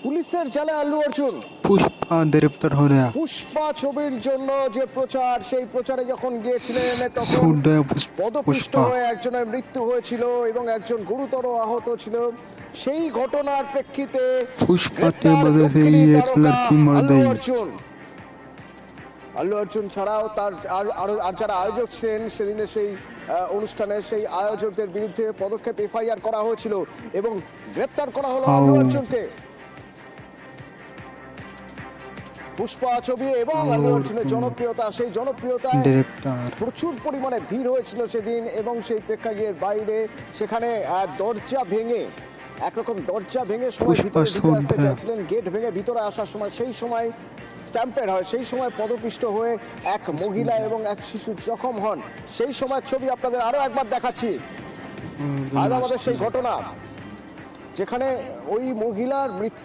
পুলিশের জালে আল্লু অর্জুন। पुष्पा গ্রেপ্তার हो रहा পুষ্পা ছবির জন্য যে প্রচার, সেই প্রচারে যখন গিয়েছিলেন তখন छूट गया পদপিষ্ট पुष्पा হয়ে একজনের মৃত্যু হয়েছিল এবং একজন গুরুতর আহত ছিল। সেই ঘটনার প্রেক্ষিতে पुष्पा के গ্রেপ্তার वजह से দক্ষিণী ही एक তারকা लड़की मर আল্লু गई। অর্জুন। আল্লু অর্জুন ছাড়াও তার আর যারা আয়োজক ছিলেন সেদিনে সেই অনুষ্ঠানের, সেই আয়োজকদের বিরুদ্ধে পদক্ষেপ এফআইআর করা হয়েছিল এবং গ্রেপ্তার করা হলো আল্লু অর্জুনকে। পুষ্পা ছবি এবং আল্লু অর্জুনের জনপ্রিয়তা, সেই জনপ্রিয়তায় গ্রেপ্তার প্রচুর পরিমাণে ভিড় হয়েছিল সেদিন এবং সেই প্রেক্ষাগৃহের বাইরে সেখানে দরজা ভেঙে, একরকম দরজা ভেঙে সবাই ভিতরে ঢুকে আসতে চাইছিলেন, গেট ভেঙে ভিতরে আসার সময় সেই সময় স্ট্যাম্পেড হয়, সেই সময় পদপিষ্ট হয়ে এক মহিলা এবং এক শিশু জখম হন। সেই সময় ছবি আপনাদের আরো একবার দেখাচ্ছি। আজ আমাদের সেই ঘটনা যেখানে ওই মহিলার মৃত্যু